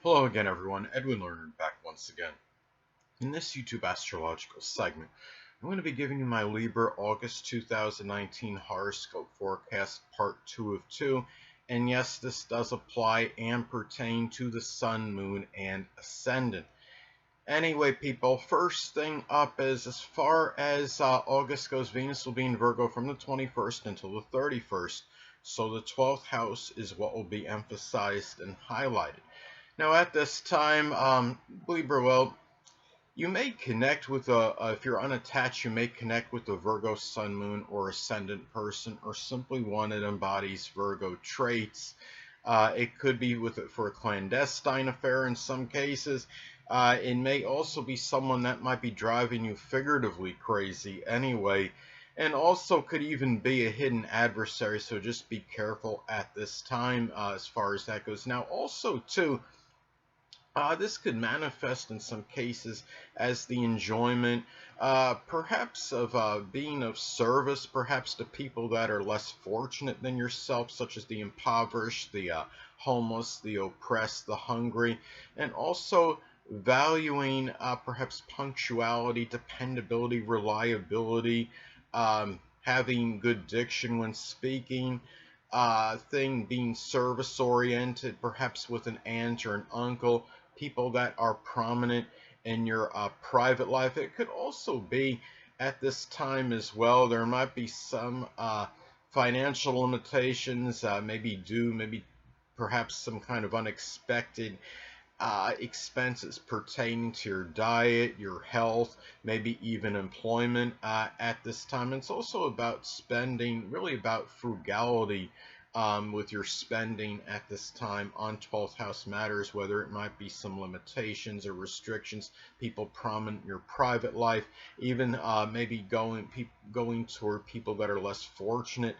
Hello again, everyone. Edwin Learnard back once again. In this YouTube astrological segment, I'm going to be giving you my Libra August 2019 horoscope forecast, part 2 of 2. And yes, this does apply and pertain to the Sun, Moon, and Ascendant. Anyway, people, first thing up is as far as August goes, Venus will be in Virgo from the 21st until the 31st. So the 12th house is what will be emphasized and highlighted. Now, at this time, Libra, well, you may connect with if you're unattached, you may connect with a Virgo Sun, Moon, or Ascendant person, or simply one that embodies Virgo traits. It could be for a clandestine affair in some cases. It may also be someone that might be driving you figuratively crazy anyway, and also could even be a hidden adversary, so just be careful at this time as far as that goes. Now, also, too, this could manifest in some cases as the enjoyment, perhaps of being of service, perhaps to people that are less fortunate than yourself, such as the impoverished, the homeless, the oppressed, the hungry, and also valuing perhaps punctuality, dependability, reliability, having good diction when speaking, being service oriented, perhaps with an aunt or an uncle, people that are prominent in your private life. It could also be at this time as well. There might be some financial limitations, maybe perhaps some kind of unexpected expenses pertaining to your diet, your health, maybe even employment at this time. It's also about spending, really about frugality with your spending at this time on 12th house matters, whether it might be some limitations or restrictions, people prominent in your private life, even maybe going toward people that are less fortunate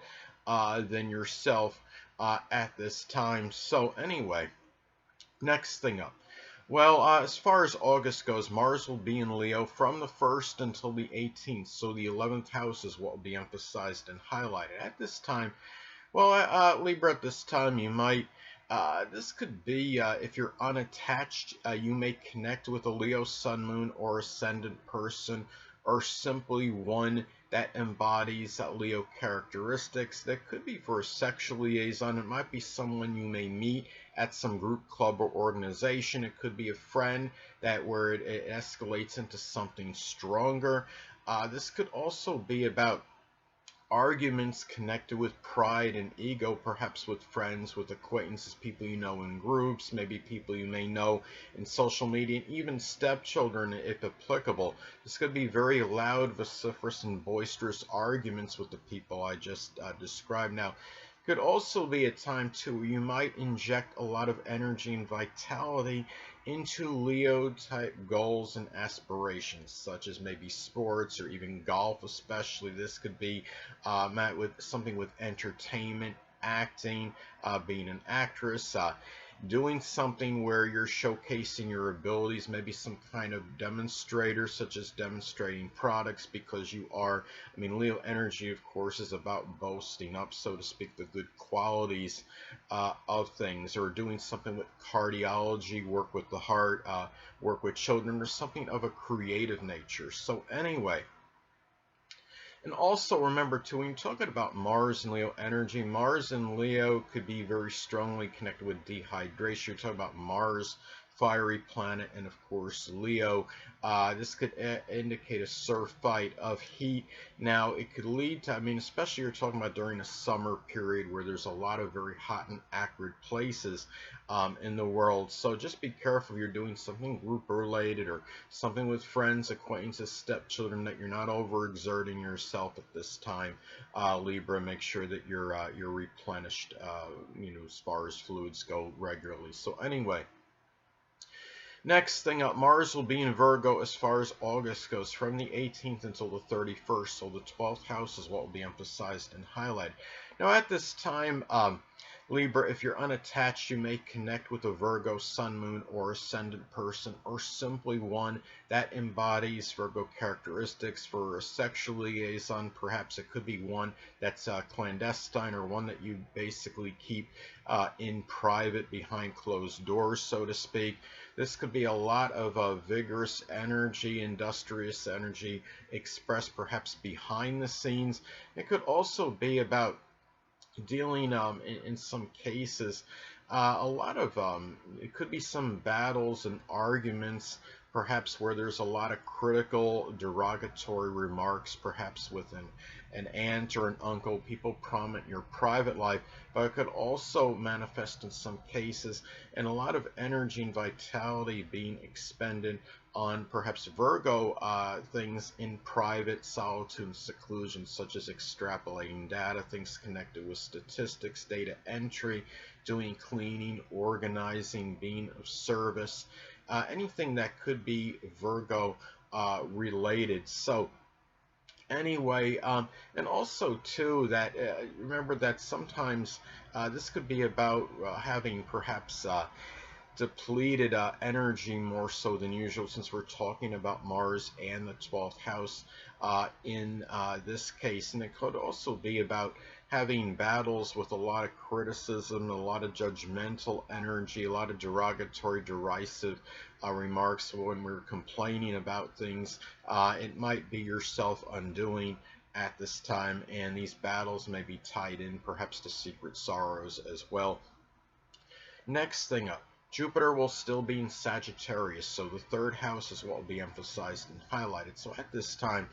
than yourself at this time. So anyway, next thing up. Well, as far as August goes, Mars will be in Leo from the 1st until the 18th, so the 11th house is what will be emphasized and highlighted. At this time, well, Libra, at this time, you might, this could be, if you're unattached, you may connect with a Leo Sun, Moon, or Ascendant person, or simply one that embodies Leo characteristics. That could be for a sexual liaison. It might be someone you may meet at some group, club, or organization. It could be a friend where it escalates into something stronger. This could also be about arguments connected with pride and ego, perhaps with friends, with acquaintances, people you know in groups, maybe people you may know in social media, and even stepchildren if applicable. This could be very loud, vociferous, and boisterous arguments with the people I just described. Now, could also be a time too where you might inject a lot of energy and vitality into Leo type goals and aspirations, such as maybe sports or even golf, especially. This could be met with something with entertainment, acting, being an actress, doing something where you're showcasing your abilities, maybe some kind of demonstrator, such as demonstrating products, because you are, I mean, Leo energy, of course, is about boasting up, so to speak, the good qualities of things, or doing something with cardiology, work with the heart, work with children, or something of a creative nature. So anyway, and also remember too, when you're talking about Mars and Leo energy, Mars and Leo could be very strongly connected with dehydration. You're talking about Mars, fiery planet, and of course Leo. This could indicate a surfeit of heat. Now it could lead to, I mean, especially you're talking about during a summer period where there's a lot of very hot and acrid places in the world. So just be careful if you're doing something group related or something with friends, acquaintances, stepchildren, that you're not overexerting yourself at this time. Libra, make sure that you're replenished, as far as fluids go regularly. So anyway, next thing up, Mars will be in Virgo as far as August goes, from the 18th until the 31st. So the 12th house is what will be emphasized and highlighted. Now, at this time, Libra, if you're unattached, you may connect with a Virgo Sun, Moon, or Ascendant person, or simply one that embodies Virgo characteristics. For a sexual liaison, perhaps it could be one that's clandestine, or one that you basically keep in private behind closed doors, so to speak. This could be a lot of vigorous energy, industrious energy expressed perhaps behind the scenes. It could also be about dealing in some cases a lot of it could be some battles and arguments perhaps where there's a lot of critical derogatory remarks perhaps with an aunt or an uncle, people prominent in your private life, but it could also manifest in some cases and a lot of energy and vitality being expended on perhaps Virgo things in private solitude and seclusion, such as extrapolating data, things connected with statistics, data entry, doing cleaning, organizing, being of service, anything that could be Virgo related. So anyway, and also too that remember that sometimes this could be about having perhaps depleted energy more so than usual, since we're talking about Mars and the 12th house in this case. And it could also be about having battles with a lot of criticism, a lot of judgmental energy, a lot of derogatory, derisive remarks when we're complaining about things. It might be yourself undoing at this time, and these battles may be tied in perhaps to secret sorrows as well. Next thing up, Jupiter will still be in Sagittarius, so the third house is what will be emphasized and highlighted. So at this time,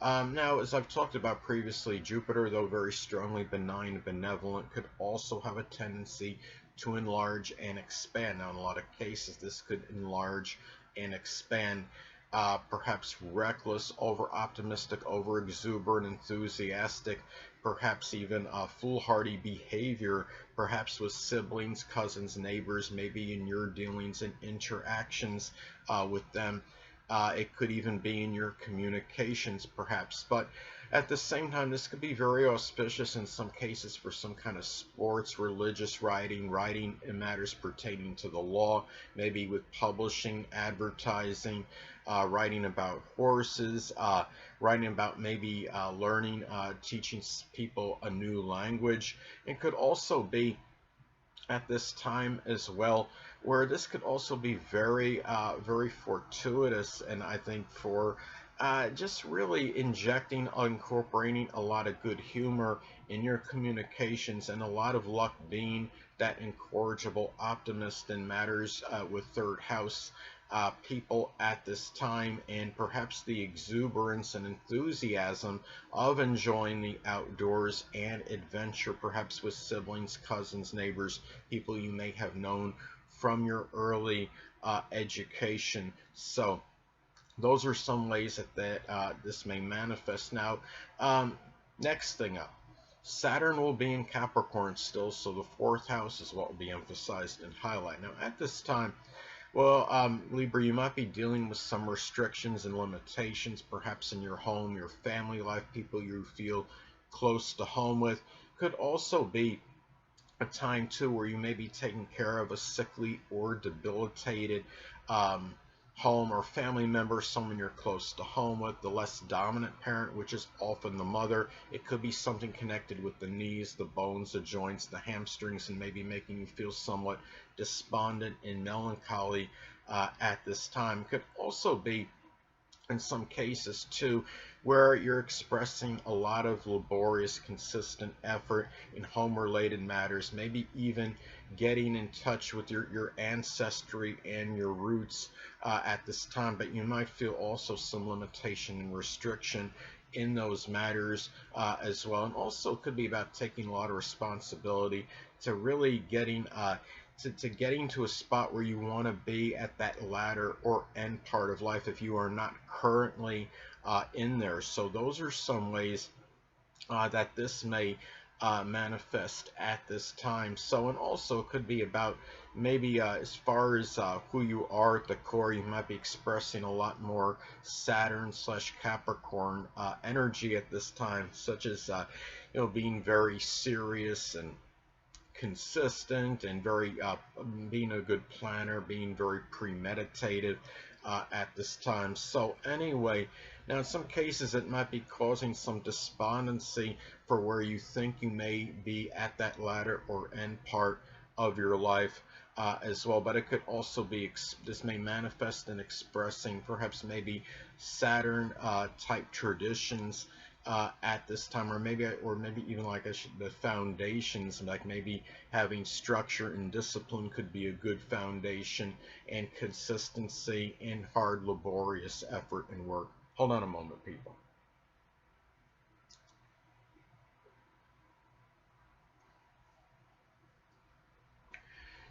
now as I've talked about previously, Jupiter, though very strongly benign and benevolent, could also have a tendency to enlarge and expand. Now in a lot of cases, this could enlarge and expand. Perhaps reckless, over-optimistic, over-exuberant, enthusiastic, perhaps even foolhardy behavior, perhaps with siblings, cousins, neighbors, maybe in your dealings and interactions with them. It could even be in your communications, perhaps. But at the same time, this could be very auspicious in some cases for some kind of sports, religious writing, writing in matters pertaining to the law, maybe with publishing, advertising, writing about horses, writing about maybe learning, teaching people a new language. It could also be at this time as well, where this could also be very, very fortuitous, and I think for just really injecting, incorporating a lot of good humor in your communications, and a lot of luck being that incorrigible optimist in matters with third house people at this time, and perhaps the exuberance and enthusiasm of enjoying the outdoors and adventure, perhaps with siblings, cousins, neighbors, people you may have known from your early education. So those are some ways that this may manifest. Now, next thing up, Saturn will be in Capricorn still, so the fourth house is what will be emphasized and highlighted. Now, at this time, well, Libra, you might be dealing with some restrictions and limitations, perhaps in your home, your family life, people you feel close to home with. Could also be a time, too, where you may be taking care of a sickly or debilitated home or family member, someone you're close to home with, the less dominant parent, which is often the mother. It could be something connected with the knees, the bones, the joints, the hamstrings, and maybe making you feel somewhat despondent and melancholy at this time. It could also be in some cases too where you're expressing a lot of laborious, consistent effort in home related matters, maybe even getting in touch with your ancestry and your roots at this time. But you might feel also some limitation and restriction in those matters as well. And also could be about taking a lot of responsibility to really getting to getting to a spot where you want to be at that latter or end part of life if you are not currently in there. So those are some ways that this may manifest at this time. So, and also could be about maybe as far as who you are at the core, you might be expressing a lot more Saturn/Capricorn energy at this time, such as being very serious and consistent and very being a good planner, being very premeditative at this time. So anyway, now in some cases it might be causing some despondency for where you think you may be at that latter or end part of your life as well. But it could also be, this may manifest in expressing perhaps maybe Saturn type traditions at this time, or maybe even like the foundations, like maybe having structure and discipline could be a good foundation, and consistency and hard laborious effort and work. Hold on a moment, people.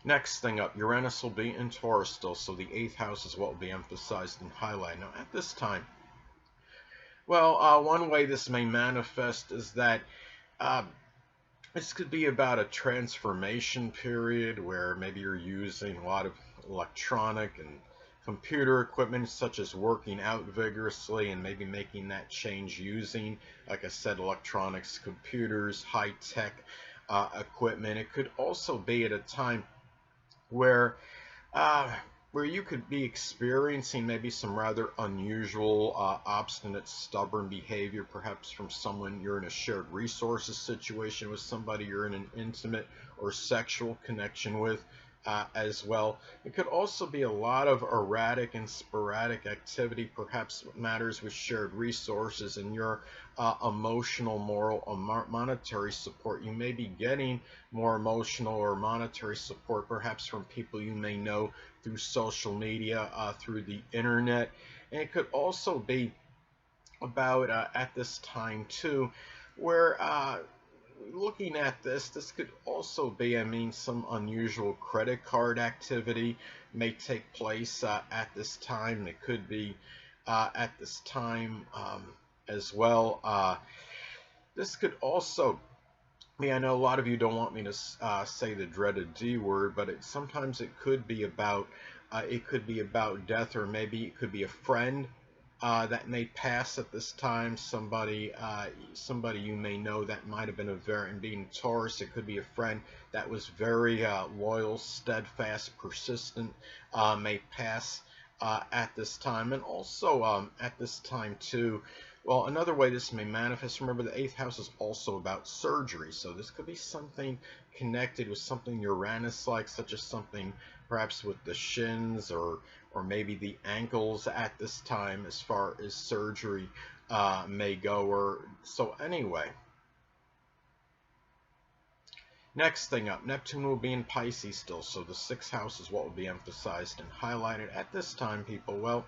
Next thing up, Uranus will be in Taurus still, so the 8th house is what will be emphasized and highlighted. Now at this time, well, one way this may manifest is that uh, this could be about a transformation period where maybe you're using a lot of electronic and computer equipment, such as working out vigorously and maybe making that change using, like I said, electronics, computers, high-tech equipment. It could also be at a time where uh, where you could be experiencing maybe some rather unusual, obstinate, stubborn behavior, perhaps from someone you're in a shared resources situation with, somebody you're in an intimate or sexual connection with as well. It could also be a lot of erratic and sporadic activity, perhaps matters with shared resources and your emotional, moral, or monetary support. You may be getting more emotional or monetary support, perhaps from people you may know through social media, through the internet. And it could also be about at this time too, where looking at this could also be, I mean, some unusual credit card activity may take place at this time. It could be at this time as well. This could also, I mean, I know a lot of you don't want me to say the dreaded D word, but sometimes it could be about death, or maybe it could be a friend that may pass at this time. Somebody you may know that might have been and being Taurus, it could be a friend that was very loyal, steadfast, persistent, may pass at this time. And also at this time too, well, another way this may manifest, remember the 8th house is also about surgery. So this could be something connected with something Uranus-like, such as something perhaps with the shins or maybe the ankles at this time, as far as surgery may go. Or so anyway. Next thing up, Neptune will be in Pisces still, so the 6th house is what will be emphasized and highlighted at this time, people. Well,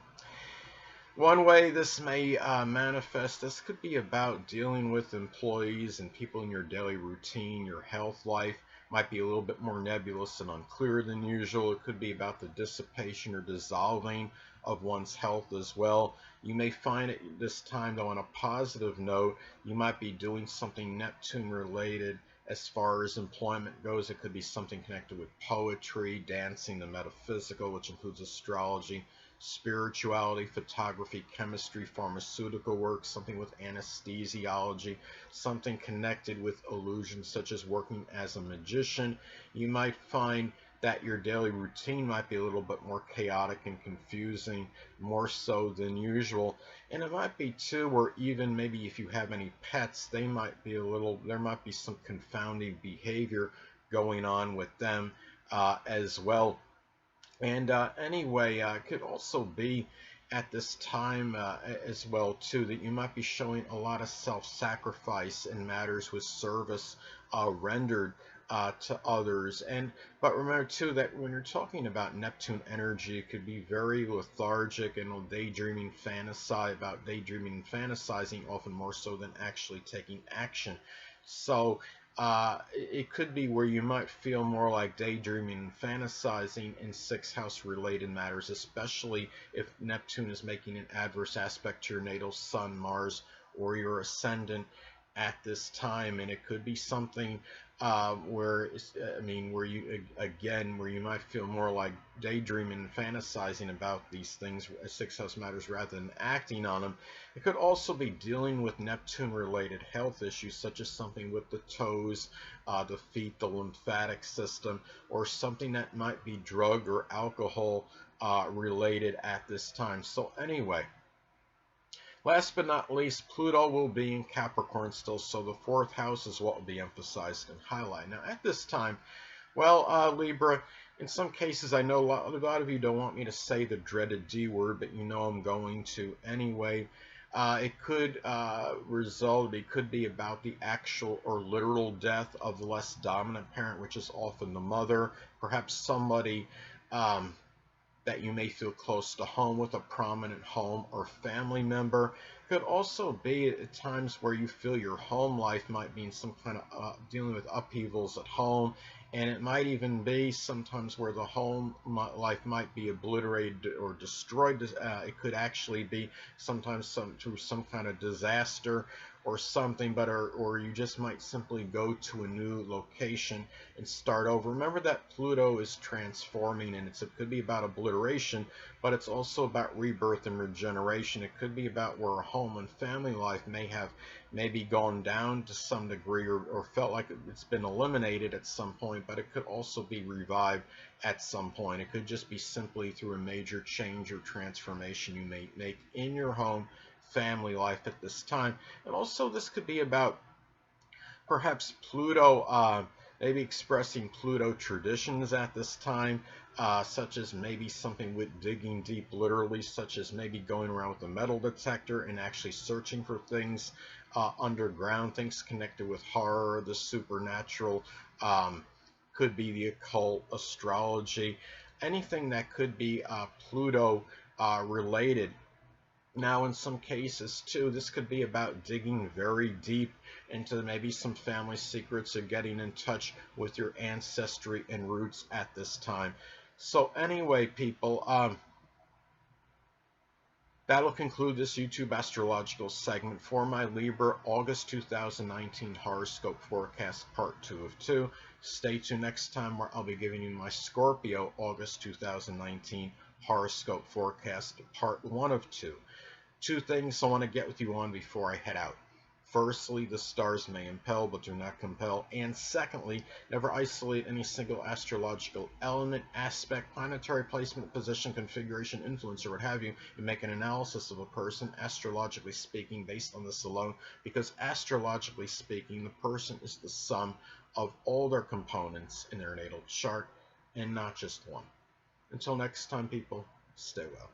one way this may manifest, this could be about dealing with employees and people in your daily routine. Your health life might be a little bit more nebulous and unclear than usual. It could be about the dissipation or dissolving of one's health as well. You may find it this time, though, on a positive note, you might be doing something Neptune related as far as employment goes. It could be something connected with poetry, dancing, the metaphysical, which includes astrology, spirituality, photography, chemistry, pharmaceutical work, something with anesthesiology, something connected with illusions, such as working as a magician. You might find that your daily routine might be a little bit more chaotic and confusing, more so than usual. And it might be too where even maybe if you have any pets, there might be some confounding behavior going on with them as well. And anyway, it could also be at this time as well too, that you might be showing a lot of self-sacrifice in matters with service rendered to others. But remember too that when you're talking about Neptune energy, it could be very lethargic and daydreaming, fantasizing, often more so than actually taking action. So it could be where you might feel more like daydreaming and fantasizing in 6th house related matters, especially if Neptune is making an adverse aspect to your natal Sun, Mars, or your Ascendant at this time. And it could be something where you might feel more like daydreaming and fantasizing about these things as sixth house matters rather than acting on them. It could also be dealing with Neptune-related health issues, such as something with the toes, the feet, the lymphatic system, or something that might be drug or alcohol related at this time. So anyway. Last but not least, Pluto will be in Capricorn still, so the fourth house is what will be emphasized and highlighted. Now, at this time, well, Libra, in some cases, I know a lot of you don't want me to say the dreaded D word, but you know I'm going to anyway. It could it could be about the actual or literal death of the less dominant parent, which is often the mother, perhaps somebody that you may feel close to home with, a prominent home or family member. Could also be at times where you feel your home life might be in some kind of dealing with upheavals at home, and it might even be sometimes where the home life might be obliterated or destroyed. It could actually be sometimes through some kind of disaster or something, or you just might simply go to a new location and start over. Remember that Pluto is transforming, and it could be about obliteration, but it's also about rebirth and regeneration. It could be about where a home and family life may have maybe gone down to some degree, or felt like it's been eliminated at some point, but it could also be revived at some point. It could just be simply through a major change or transformation you may make in your home family life at this time. And also this could be about perhaps Pluto, maybe expressing Pluto traditions at this time, such as maybe something with digging deep literally, such as maybe going around with a metal detector and actually searching for things underground, things connected with horror, the supernatural, could be the occult, astrology, anything that could be Pluto related. Now, in some cases, too, this could be about digging very deep into maybe some family secrets or getting in touch with your ancestry and roots at this time. So anyway, people, that'll conclude this YouTube astrological segment for my Libra August 2019 horoscope forecast part 2 of 2. Stay tuned next time where I'll be giving you my Scorpio August 2019 horoscope forecast part 1 of 2. Two things I want to get with you on before I head out. Firstly, the stars may impel but do not compel. And secondly, never isolate any single astrological element, aspect, planetary placement, position, configuration, influence, or what have you, and make an analysis of a person, astrologically speaking, based on this alone, because astrologically speaking, the person is the sum of all their components in their natal chart, and not just one. Until next time, people, stay well.